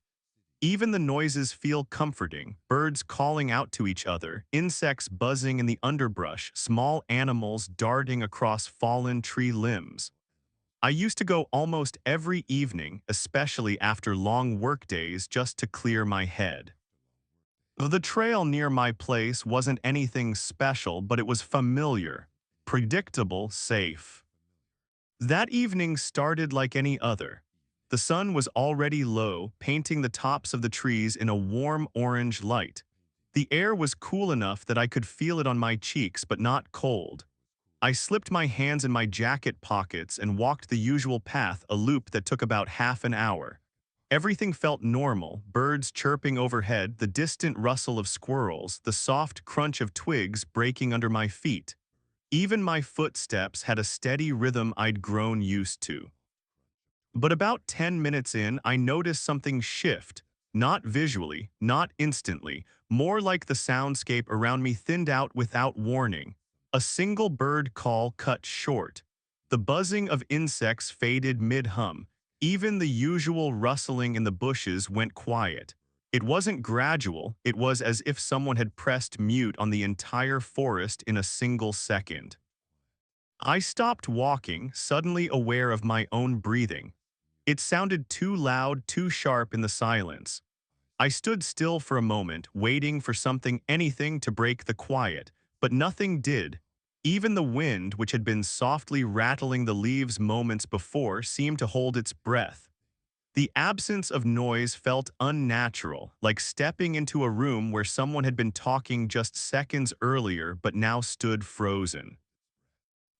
Even the noises feel comforting, birds calling out to each other, insects buzzing in the underbrush, small animals darting across fallen tree limbs. I used to go almost every evening, especially after long workdays, just to clear my head. The trail near my place wasn't anything special, but it was familiar, predictable, safe. That evening started like any other. The sun was already low, painting the tops of the trees in a warm orange light. The air was cool enough that I could feel it on my cheeks, but not cold. I slipped my hands in my jacket pockets and walked the usual path, a loop that took about half an hour. Everything felt normal, birds chirping overhead, the distant rustle of squirrels, the soft crunch of twigs breaking under my feet. Even my footsteps had a steady rhythm I'd grown used to. But about 10 minutes in, I noticed something shift, not visually, not instantly, more like the soundscape around me thinned out without warning. A single bird call cut short. The buzzing of insects faded mid-hum. Even the usual rustling in the bushes went quiet. It wasn't gradual, it was as if someone had pressed mute on the entire forest in a single second. I stopped walking, suddenly aware of my own breathing. It sounded too loud, too sharp in the silence. I stood still for a moment, waiting for something, anything to break the quiet, but nothing did. Even the wind, which had been softly rattling the leaves moments before, seemed to hold its breath. The absence of noise felt unnatural, like stepping into a room where someone had been talking just seconds earlier but now stood frozen.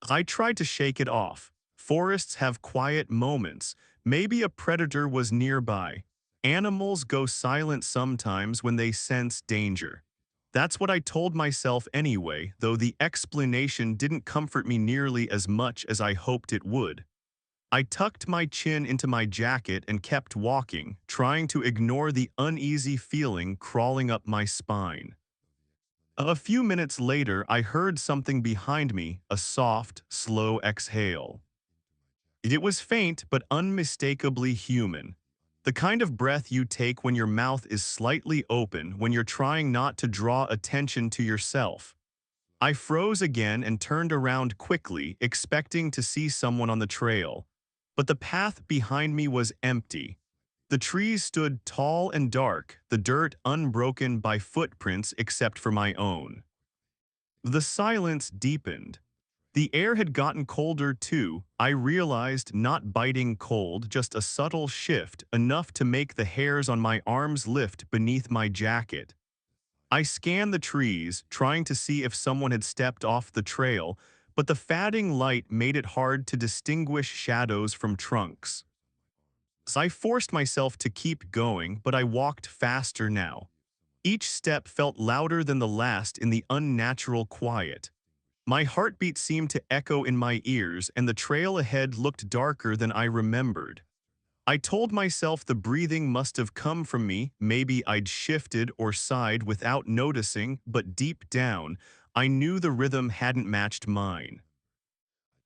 I tried to shake it off. Forests have quiet moments. Maybe a predator was nearby. Animals go silent sometimes when they sense danger. That's what I told myself anyway, though the explanation didn't comfort me nearly as much as I hoped it would. I tucked my chin into my jacket and kept walking, trying to ignore the uneasy feeling crawling up my spine. A few minutes later, I heard something behind me, a soft, slow exhale. It was faint but unmistakably human. The kind of breath you take when your mouth is slightly open when you're trying not to draw attention to yourself. I froze again and turned around quickly, expecting to see someone on the trail. But the path behind me was empty. The trees stood tall and dark, the dirt unbroken by footprints except for my own. The silence deepened. The air had gotten colder too, I realized, not biting cold, just a subtle shift, enough to make the hairs on my arms lift beneath my jacket. I scanned the trees, trying to see if someone had stepped off the trail, but the fading light made it hard to distinguish shadows from trunks. So I forced myself to keep going, but I walked faster now. Each step felt louder than the last in the unnatural quiet. My heartbeat seemed to echo in my ears, and the trail ahead looked darker than I remembered. I told myself the breathing must have come from me, maybe I'd shifted or sighed without noticing, but deep down, I knew the rhythm hadn't matched mine.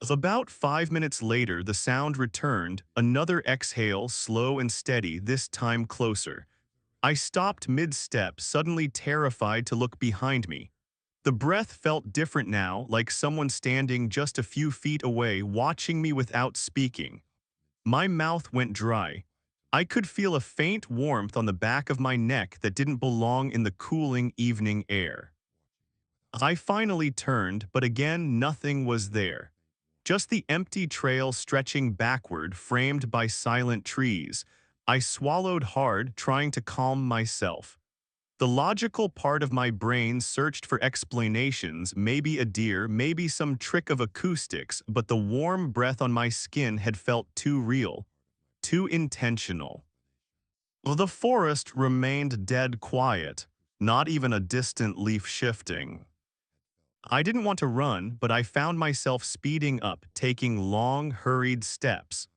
About 5 minutes later, the sound returned, another exhale, slow and steady, this time closer. I stopped mid-step, suddenly terrified to look behind me. The breath felt different now, like someone standing just a few feet away, watching me without speaking. My mouth went dry. I could feel a faint warmth on the back of my neck that didn't belong in the cooling evening air. I finally turned, but again nothing was there. Just the empty trail stretching backward, framed by silent trees. I swallowed hard, trying to calm myself. The logical part of my brain searched for explanations, maybe a deer, maybe some trick of acoustics, but the warm breath on my skin had felt too real, too intentional. The forest remained dead quiet, not even a distant leaf shifting. I didn't want to run, but I found myself speeding up, taking long, hurried steps.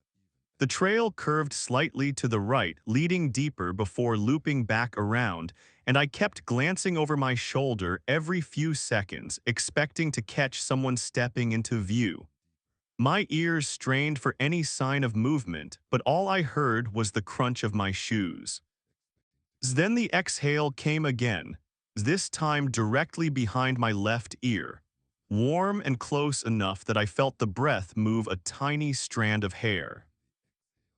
The trail curved slightly to the right, leading deeper before looping back around, and I kept glancing over my shoulder every few seconds, expecting to catch someone stepping into view. My ears strained for any sign of movement, but all I heard was the crunch of my shoes. Then the exhale came again, this time directly behind my left ear, warm and close enough that I felt the breath move a tiny strand of hair.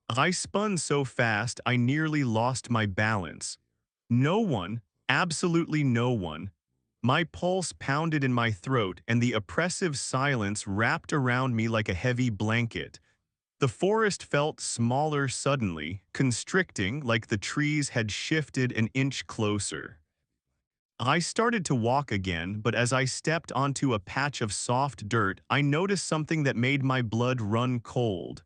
I spun so fast I nearly lost my balance. No one, absolutely no one. My pulse pounded in my throat and the oppressive silence wrapped around me like a heavy blanket. The forest felt smaller suddenly, constricting like the trees had shifted an inch closer. I started to walk again, but as I stepped onto a patch of soft dirt, I noticed something that made my blood run cold.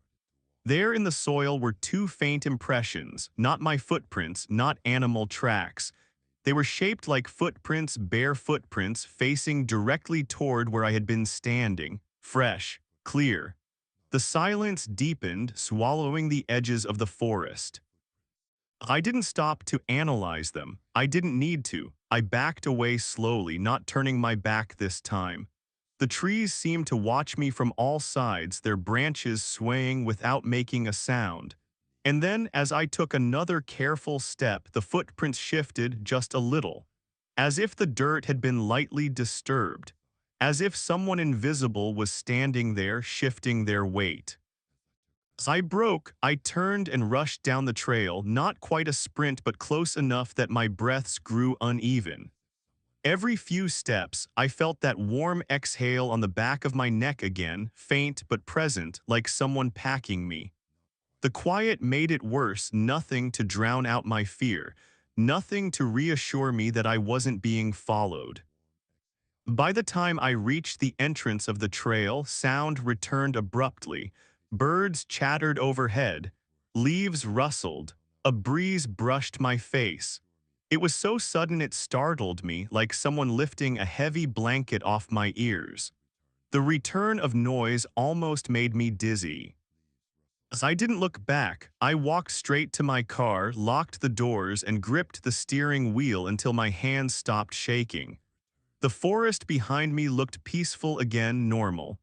There in the soil were two faint impressions, not my footprints, not animal tracks. They were shaped like footprints, bare footprints, facing directly toward where I had been standing, fresh, clear. The silence deepened, swallowing the edges of the forest. I didn't stop to analyze them. I didn't need to. I backed away slowly, not turning my back this time. The trees seemed to watch me from all sides, their branches swaying without making a sound. And then, as I took another careful step, the footprints shifted just a little, as if the dirt had been lightly disturbed, as if someone invisible was standing there shifting their weight. As I broke, I turned and rushed down the trail, not quite a sprint but close enough that my breaths grew uneven. Every few steps, I felt that warm exhale on the back of my neck again, faint but present, like someone packing me. The quiet made it worse, nothing to drown out my fear, nothing to reassure me that I wasn't being followed. By the time I reached the entrance of the trail, sound returned abruptly. Birds chattered overhead, leaves rustled, a breeze brushed my face. It was so sudden it startled me, like someone lifting a heavy blanket off my ears. The return of noise almost made me dizzy. As I didn't look back, I walked straight to my car, locked the doors, and gripped the steering wheel until my hands stopped shaking. The forest behind me looked peaceful again, normal,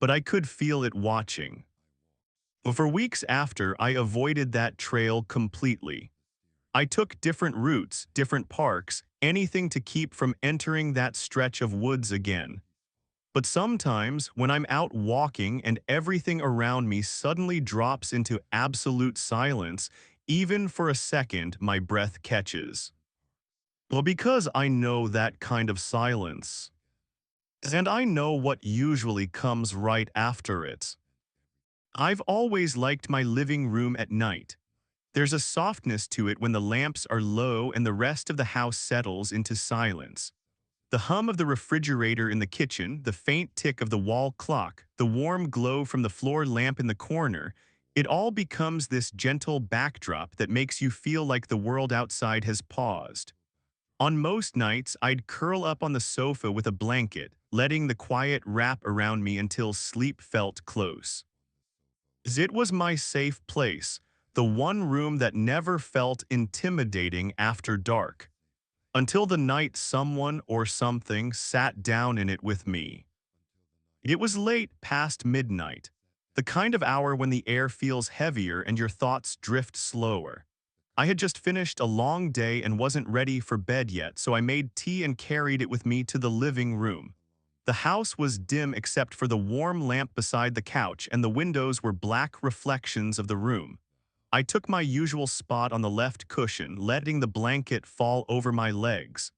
but I could feel it watching. For weeks after, I avoided that trail completely. I took different routes, different parks, anything to keep from entering that stretch of woods again. But sometimes, when I'm out walking and everything around me suddenly drops into absolute silence, even for a second, my breath catches. Well, because I know that kind of silence. And I know what usually comes right after it. I've always liked my living room at night. There's a softness to it when the lamps are low and the rest of the house settles into silence. The hum of the refrigerator in the kitchen, the faint tick of the wall clock, the warm glow from the floor lamp in the corner, it all becomes this gentle backdrop that makes you feel like the world outside has paused. On most nights, I'd curl up on the sofa with a blanket, letting the quiet wrap around me until sleep felt close. It was my safe place, the one room that never felt intimidating after dark, until the night someone or something sat down in it with me. It was late past midnight, the kind of hour when the air feels heavier and your thoughts drift slower. I had just finished a long day and wasn't ready for bed yet, so I made tea and carried it with me to the living room. The house was dim except for the warm lamp beside the couch, and the windows were black reflections of the room. I took my usual spot on the left cushion, letting the blanket fall over my legs.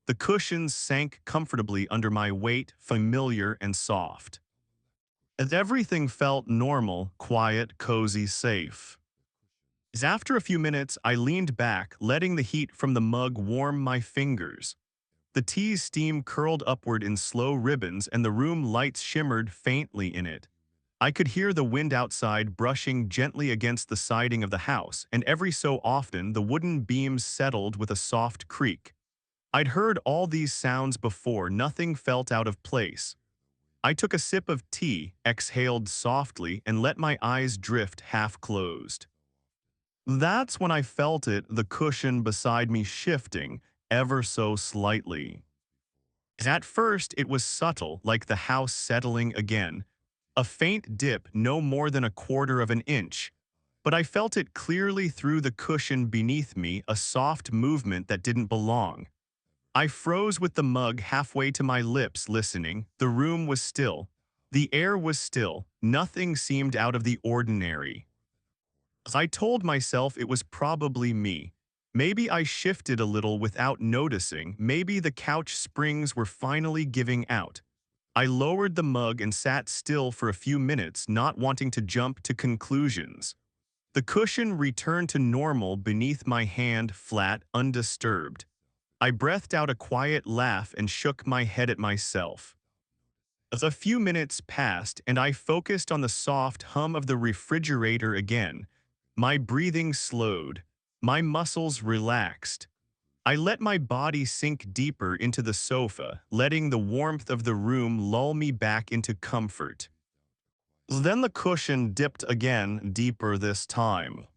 The cushions sank comfortably under my weight, familiar and soft. And everything felt normal, quiet, cozy, safe. As after a few minutes, I leaned back, letting the heat from the mug warm my fingers. The tea's steam curled upward in slow ribbons and the room lights shimmered faintly in it. I could hear the wind outside brushing gently against the siding of the house, and every so often the wooden beams settled with a soft creak. I'd heard all these sounds before, nothing felt out of place. I took a sip of tea, exhaled softly, and let my eyes drift half closed. That's when I felt it, the cushion beside me shifting, ever so slightly. At first, it was subtle, like the house settling again. A faint dip, no more than a quarter of an inch. But I felt it clearly through the cushion beneath me, a soft movement that didn't belong. I froze with the mug halfway to my lips, listening. The room was still. The air was still. Nothing seemed out of the ordinary. I told myself it was probably me. Maybe I shifted a little without noticing. Maybe the couch springs were finally giving out. I lowered the mug and sat still for a few minutes, not wanting to jump to conclusions. The cushion returned to normal beneath my hand, flat, undisturbed. I breathed out a quiet laugh and shook my head at myself. A few minutes passed, and I focused on the soft hum of the refrigerator again. My breathing slowed. My muscles relaxed. I let my body sink deeper into the sofa, letting the warmth of the room lull me back into comfort. Then the cushion dipped again, deeper this time.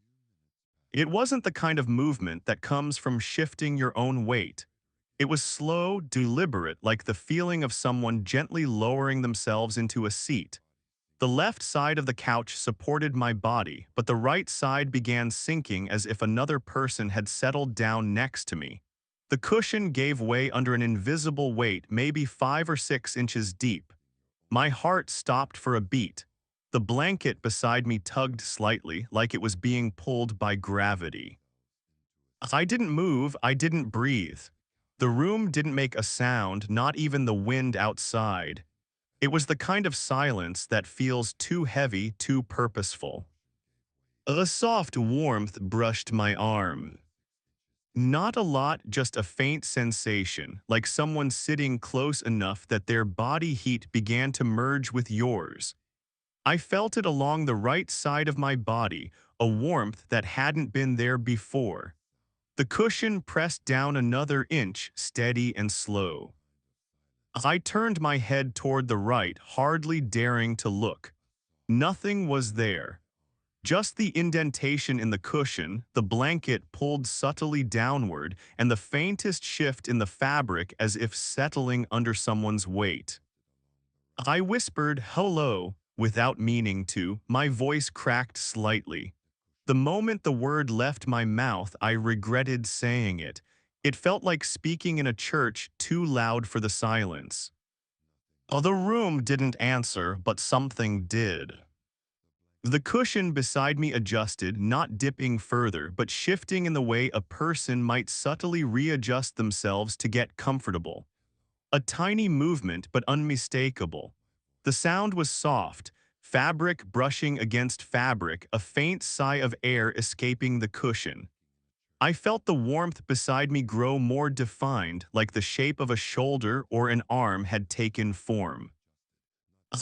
It wasn't the kind of movement that comes from shifting your own weight. It was slow, deliberate, like the feeling of someone gently lowering themselves into a seat. The left side of the couch supported my body, but the right side began sinking as if another person had settled down next to me. The cushion gave way under an invisible weight, maybe 5 or 6 inches deep. My heart stopped for a beat. The blanket beside me tugged slightly, like it was being pulled by gravity. I didn't move, I didn't breathe. The room didn't make a sound, not even the wind outside. It was the kind of silence that feels too heavy, too purposeful. A soft warmth brushed my arm. Not a lot, just a faint sensation, like someone sitting close enough that their body heat began to merge with yours. I felt it along the right side of my body, a warmth that hadn't been there before. The cushion pressed down another inch, steady and slow. I turned my head toward the right, hardly daring to look. Nothing was there. Just the indentation in the cushion, the blanket pulled subtly downward, and the faintest shift in the fabric as if settling under someone's weight. I whispered, "Hello," without meaning to. My voice cracked slightly. The moment the word left my mouth, I regretted saying it. It felt like speaking in a church too loud for the silence. The room didn't answer, but something did. The cushion beside me adjusted, not dipping further, but shifting in the way a person might subtly readjust themselves to get comfortable. A tiny movement, but unmistakable. The sound was soft, fabric brushing against fabric, a faint sigh of air escaping the cushion. I felt the warmth beside me grow more defined, like the shape of a shoulder or an arm had taken form.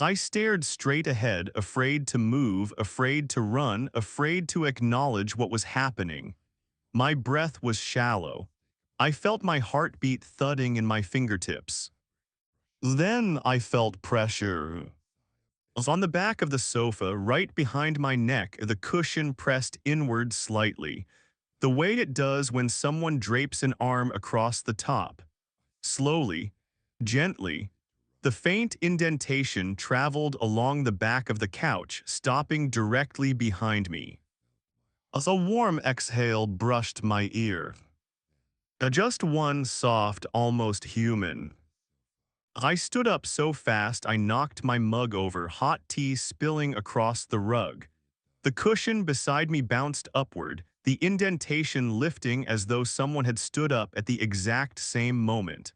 I stared straight ahead, afraid to move, afraid to run, afraid to acknowledge what was happening. My breath was shallow. I felt my heartbeat thudding in my fingertips. Then I felt pressure. On the back of the sofa, right behind my neck, the cushion pressed inward slightly, the way it does when someone drapes an arm across the top. Slowly, gently, the faint indentation traveled along the back of the couch, stopping directly behind me. A warm exhale brushed my ear. Just one soft, almost human. I stood up so fast I knocked my mug over, hot tea spilling across the rug. The cushion beside me bounced upward, the indentation lifting as though someone had stood up at the exact same moment.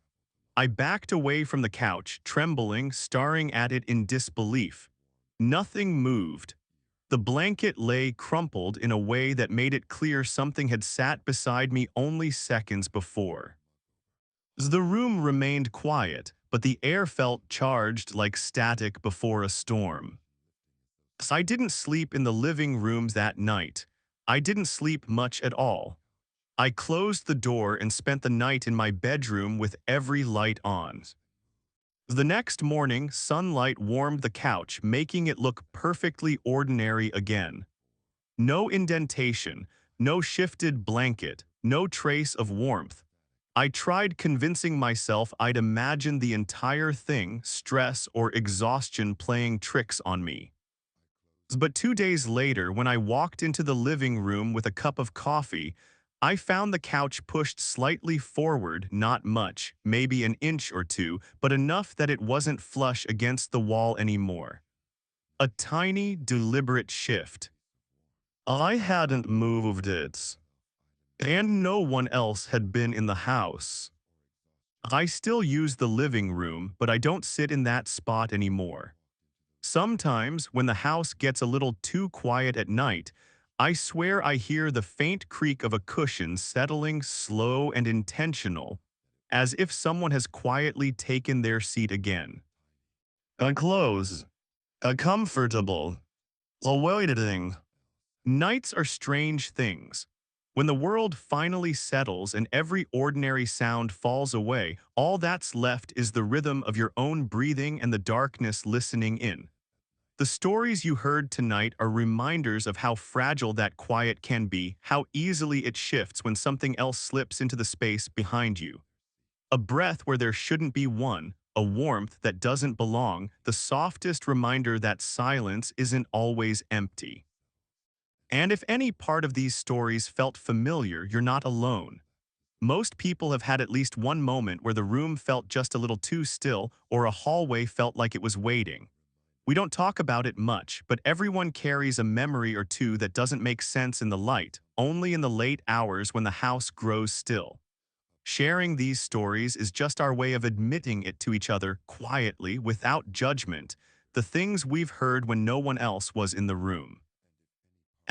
I backed away from the couch, trembling, staring at it in disbelief. Nothing moved. The blanket lay crumpled in a way that made it clear something had sat beside me only seconds before. The room remained quiet, but the air felt charged like static before a storm. I didn't sleep in the living room that night. I didn't sleep much at all. I closed the door and spent the night in my bedroom with every light on. The next morning, sunlight warmed the couch, making it look perfectly ordinary again. No indentation, no shifted blanket, no trace of warmth. I tried convincing myself I'd imagined the entire thing, stress or exhaustion playing tricks on me. But 2 days later, when I walked into the living room with a cup of coffee, I found the couch pushed slightly forward, not much, maybe an inch or two, but enough that it wasn't flush against the wall anymore. A tiny, deliberate shift. I hadn't moved it, and no one else had been in the house. I still use the living room, but I don't sit in that spot anymore. Sometimes, when the house gets a little too quiet at night, I swear I hear the faint creak of a cushion settling, slow and intentional, as if someone has quietly taken their seat again. A close, a comfortable, a waiting. Nights are strange things. When the world finally settles and every ordinary sound falls away, all that's left is the rhythm of your own breathing and the darkness listening in. The stories you heard tonight are reminders of how fragile that quiet can be, how easily it shifts when something else slips into the space behind you. A breath where there shouldn't be one, a warmth that doesn't belong, the softest reminder that silence isn't always empty. And if any part of these stories felt familiar, you're not alone. Most people have had at least one moment where the room felt just a little too still or a hallway felt like it was waiting. We don't talk about it much, but everyone carries a memory or two that doesn't make sense in the light, only in the late hours when the house grows still. Sharing these stories is just our way of admitting it to each other quietly, without judgment, the things we've heard when no one else was in the room.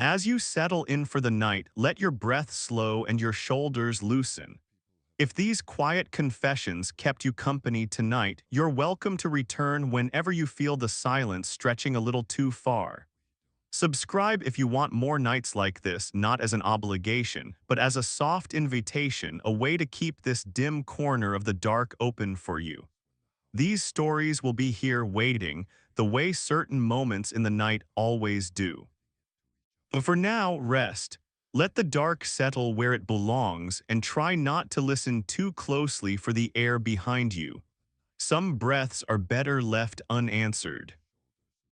As you settle in for the night, let your breath slow and your shoulders loosen. If these quiet confessions kept you company tonight, you're welcome to return whenever you feel the silence stretching a little too far. Subscribe if you want more nights like this, not as an obligation, but as a soft invitation, a way to keep this dim corner of the dark open for you. These stories will be here waiting, the way certain moments in the night always do. But for now, rest. Let the dark settle where it belongs and try not to listen too closely for the air behind you. Some breaths are better left unanswered.